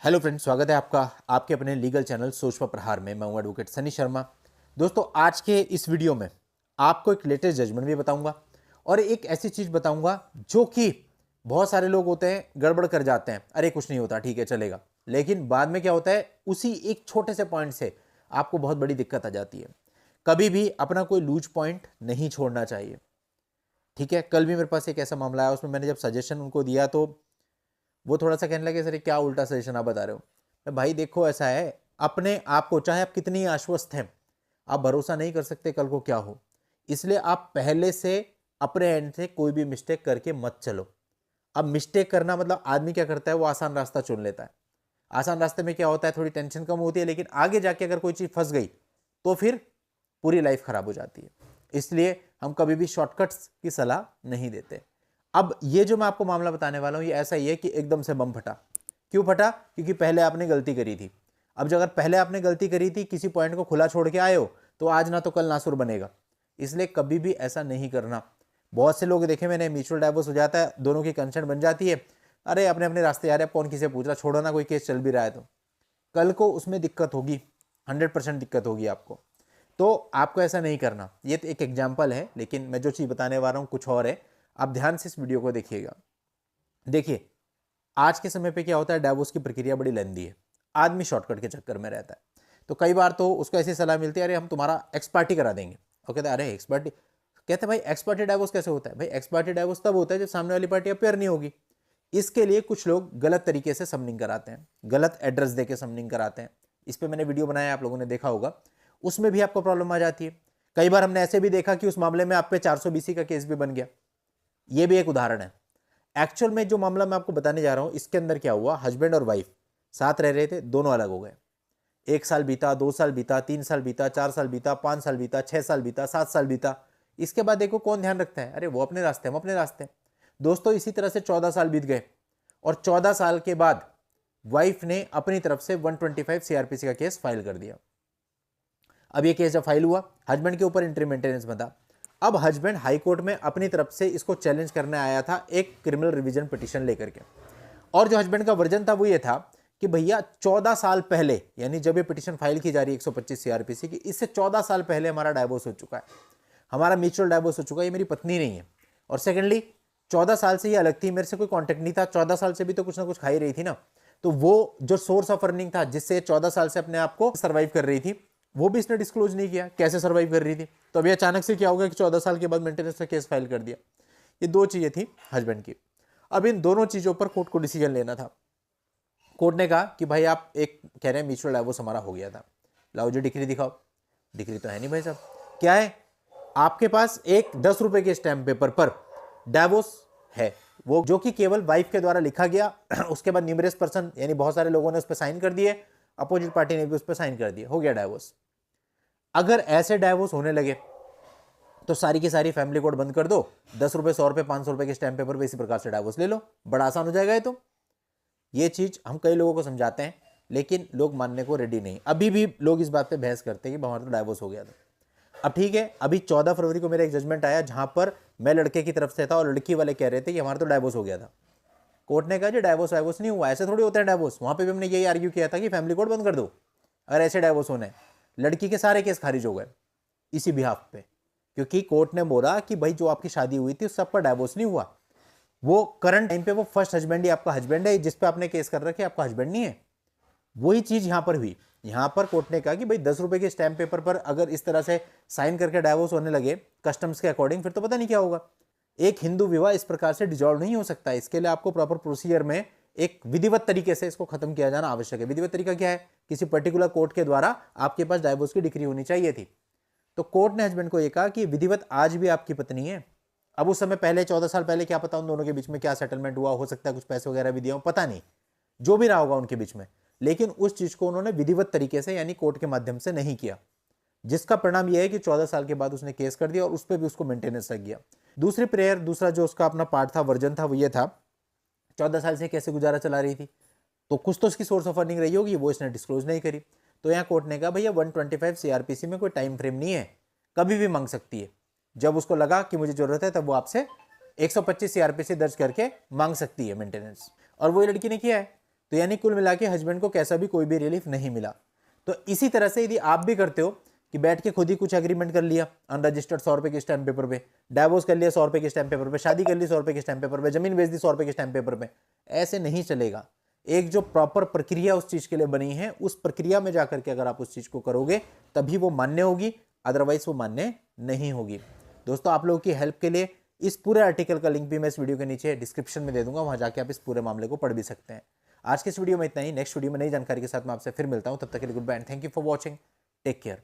Hello friends, स्वागत है आपका आपके अपने लीगल चैनल सोच पर प्रहार में। मैं हूं एडवोकेट सनी शर्मा। दोस्तों, आज के इस वीडियो में आपको एक लेटेस्ट जजमेंट भी बताऊंगा और एक ऐसी चीज बताऊंगा जो कि बहुत सारे लोग होते हैं गड़बड़ कर जाते हैं। अरे कुछ नहीं होता, ठीक है चलेगा, लेकिन बाद में क्या होता है, उसी एक छोटे से पॉइंट से आपको बहुत बड़ी दिक्कत आ जाती है। कभी भी अपना कोई लूज पॉइंट नहीं छोड़ना चाहिए। ठीक है, कल भी मेरे पास एक ऐसा मामला आया, उसमें मैंने जब सजेशन उनको दिया तो वो थोड़ा सा कहने लगे, सर क्या उल्टा सजेशन आप बता रहे हो। मैं भाई देखो, ऐसा है, अपने आप को चाहे आप कितनी आश्वस्त हैं, आप भरोसा नहीं कर सकते कल को क्या हो। इसलिए आप पहले से अपने एंड से कोई भी मिस्टेक करके मत चलो। अब मिस्टेक करना मतलब आदमी क्या करता है, वो आसान रास्ता चुन लेता है। आसान रास्ते में क्या होता है, थोड़ी टेंशन कम होती है, लेकिन आगे जाके अगर कोई चीज फंस गई तो फिर पूरी लाइफ खराब हो जाती है। इसलिए हम कभी भी शॉर्टकट्स की सलाह नहीं देते। अब ये जो मैं आपको मामला बताने वाला हूं, ये ऐसा ही है कि एकदम से बम फटा। क्यों फटा? क्योंकि पहले आपने गलती करी थी। अब जो अगर पहले आपने गलती करी थी, किसी पॉइंट को खुला छोड़ के आए हो, तो आज ना तो कल नासुर बनेगा। इसलिए कभी भी ऐसा नहीं करना। बहुत से लोग देखे मैंने, म्यूचुअल डाइवोर्स हो जाता है, दोनों की कंसेंट बन जाती है, अरे अपने अपने रास्ते आ रहे हैं, कौन किसे पूछ रहा, छोड़ो ना, कोई केस चल भी रहा है तो कल को उसमें दिक्कत होगी, 100% दिक्कत होगी आपको। तो आपको ऐसा नहीं करना। ये तो एक एग्जाम्पल है, लेकिन मैं जो चीज बताने वाला हूं कुछ और है। आप ध्यान से इस वीडियो को देखिएगा। देखिए, आज के समय पे क्या होता है, डाइवोर्स की प्रक्रिया बड़ी लंबी है। आदमी शॉर्टकट के चक्कर में रहता है। तो कई बार तो उसको ऐसी सलाह मिलती है, अरे हम तुम्हारा एक्स पार्टी करा देंगे। और कहते हैं अरे एक्स पार्टी, कहते हैं भाई एक्स पार्टी डाइवोर्स कैसे होता है? भाई एक्स पार्टी डाइवोर्स तब होता है जब सामने वाली पार्टी अपेयर नहीं होगी। इसके लिए कुछ लोग गलत तरीके से समनिंग कराते हैं, गलत एड्रेस देके समनिंग कराते हैं। इस पर मैंने वीडियो बनाया, आप लोगों ने देखा होगा, उसमें भी आपको प्रॉब्लम आ जाती है। कई बार हमने ऐसे भी देखा कि उस मामले में आप पे 420 का केस भी बन गया। ये भी एक उदाहरण है। एक्चुअल में जो मामला मैं आपको बताने जा रहा हूं, इसके अंदर क्या हुआ, हस्बैंड और वाइफ साथ रह रहे थे, दोनों अलग हो गए। 1 साल बीता, 2 साल बीता, 3 साल बीता, 4 साल बीता, 5 साल बीता, 6 साल बीता, 7 साल बीता। इसके बाद देखो कौन ध्यान रखता है, अरे वो अपने रास्ते, हम अपने रास्ते। दोस्तों, इसी तरह से 14 साल बीत गए और 14 साल के बाद वाइफ ने अपनी तरफ से 125 सीआरपीसी का केस फाइल कर दिया। अब ये केस जब फाइल हुआ, हस्बैंड के ऊपर इंट्री मेंटेनेंस बंधा। अब हस्बैंड हाई कोर्ट में अपनी तरफ से इसको चैलेंज करने आया था, एक क्रिमिनल रिवीजन पिटीशन लेकर के। और जो हस्बैंड का वर्जन था वो ये था कि भैया 14 साल पहले, यानी जब ये पिटीशन फाइल की जा रही है 125 सीआरपीसी की, इससे 14 साल पहले हमारा डाइवोर्स हो चुका है, हमारा म्यूचुअल डाइवोर्स हो चुका है, ये मेरी पत्नी नहीं है। और सेकेंडली 14 साल से ये अलग थी, मेरे से कोई कॉन्टेक्ट नहीं था, 14 साल से भी तो कुछ ना कुछ खा ही रही थी ना। तो वो जो सोर्स ऑफ अर्निंग था, जिससे 14 साल से अपने आप को सर्वाइव कर रही थी, वो भी इसने डिस्क्लोज नहीं किया, कैसे सर्वाइव कर रही थी। तो अभी अचानक से क्या होगा कि 14 साल के बाद मेंटेनेंस का केस फाइल कर दिया। ये दो चीजें थी हस्बैंड की। अब इन दोनों चीजों पर कोर्ट को डिसीजन लेना था। कोर्ट ने कहा कि भाई आप एक कह रहे हैं म्यूचुअल डाइवोर्स हमारा हो गया था, लाओ जी डिग्री दिखाओ। डिग्री तो है नहीं भाई साहब, क्या है आपके पास? एक 10 रुपए के स्टैम्प पेपर पर डाइवोर्स है, वो जो कि केवल वाइफ के द्वारा लिखा गया। उसके बाद न्यूमरस पर्सन, यानी बहुत सारे लोगों ने उस पर साइन कर दिए, अपोजिट पार्टी ने भी उस पर साइन कर दिया, हो गया डाइवोर्स। अगर ऐसे डाइवोर्स होने लगे तो सारी की सारी फैमिली कोर्ट बंद कर दो, 10 रुपए, 100 रुपए, 500 रुपए के स्टैम्प पेपर पे इसी प्रकार से डाइवोर्स ले लो, बड़ा आसान हो जाएगा। ये चीज हम कई लोगों को समझाते हैं, लेकिन लोग मानने को रेडी नहीं। अभी भी लोग इस बात पे बहस करते हैं कि हमारा तो डाइवोर्स हो गया था। अब ठीक है, अभी 14 फरवरी को मेरा एक जजमेंट आया जहां पर मैं लड़के की तरफ से था और लड़की वाले कह रहे थे कि हमारा तो डाइवोर्स हो गया था। कोर्ट ने कहा जी डाइवोर्स वाइवोर्स नहीं हुआ, ऐसे थोड़ी होता है डाइवोर्स। वहां पे भी हमने यही आर्ग्यू किया था कि फैमिली कोर्ट बंद कर दो अगर ऐसे डाइवोर्स होने। लड़की के सारे केस खारिज हो गए इसी बिहाफ पे, क्योंकि कोर्ट ने बोला कि भाई जो आपकी शादी हुई थी उस सब पर डाइवोर्स नहीं हुआ, वो करंट टाइम पे वो फर्स्ट हस्बैंड ही आपका हस्बैंड है, जिस पे आपने केस कर रखे आपका हस्बैंड नहीं है। वही चीज यहां पर हुई। यहां पर कोर्ट ने कहा कि भाई 10 रुपए के स्टैम्प पेपर पर अगर इस तरह से साइन करके डाइवोर्स होने लगे कस्टम्स के अकॉर्डिंग, फिर तो पता नहीं क्या होगा। एक हिंदू विवाह इस प्रकार से डिजॉल्व नहीं हो सकता। इसके लिए आपको प्रॉपर प्रोसीजर में एक विधिवत तरीके से इसको खत्म किया जाना आवश्यक है। विधिवत तरीका क्या है? किसी पर्टिकुलर कोर्ट के द्वारा आपके पास डाइवोर्स की डिक्री होनी चाहिए थी। तो कोर्ट ने हस्बैंड को यह कहा कि विधिवत आज भी आपकी पत्नी है। अब उस समय पहले 14 साल पहले क्या पता उन दोनों के बीच में क्या सेटलमेंट हुआ, हो सकता है कुछ पैसे वगैरह भी दिया हो, पता नहीं, जो भी रहा होगा उनके बीच में, लेकिन उस चीज को उन्होंने विधिवत तरीके से यानी कोर्ट के माध्यम से नहीं किया, जिसका परिणाम यह है कि 14 साल के बाद उसने केस कर दिया और उस पर भी उसको मेंटेनेंस लग गया। दूसरी प्रेयर, दूसरा जो उसका अपना पार्ट था, वर्जन था, वो ये था 14 साल से कैसे गुजारा चला रही थी, तो कुछ तो उसकी सोर्स ऑफ अर्निंग रही होगी, वो इसने डिस्क्लोज नहीं करी। तो यहाँ कोर्ट ने कहा भैया 125 सीआरपीसी में कोई टाइम फ्रेम नहीं है, कभी भी मांग सकती है। जब उसको लगा कि मुझे जरूरत है तब वो आपसे 125 सीआरपीसी दर्ज करके मांग सकती है मेंटेनेंस। और वही लड़की ने किया है। तो यानी कुल मिला के हस्बैंड को कैसा भी कोई भी रिलीफ नहीं मिला। तो इसी तरह से यदि आप भी करते हो कि बैठ के खुद ही कुछ एग्रीमेंट कर लिया अनरजिस्टर्ड 100 रुपए के स्टैम्प पेपर पे, डाइवोर्स कर लिया 100 रुपए के स्टैम्प पेपर पे, शादी कर ली 100 रुपए के स्टैम्प पेपर पे, जमीन बेच दी 100 रुपए के स्टैम्प पेपर पे, ऐसे नहीं चलेगा। एक जो प्रॉपर प्रक्रिया उस चीज के लिए बनी है, उस प्रक्रिया में जाकर के अगर आप उस चीज को करोगे तभी वो मान्य होगी, अदरवाइज वो मान्य नहीं होगी। दोस्तों, आप लोगों की हेल्प के लिए इस पूरे आर्टिकल का लिंक भी मैं इस वीडियो के नीचे डिस्क्रिप्शन में दे दूंगा, वहां जाके आप इस पूरे मामले को पढ़ भी सकते हैं। आज के इस वीडियो में इतना ही। नेक्स्ट वीडियो में नई जानकारी के साथ मैं आपसे फिर मिलता हूं। तब तक के लिए goodbye and thank you for watching. Take care.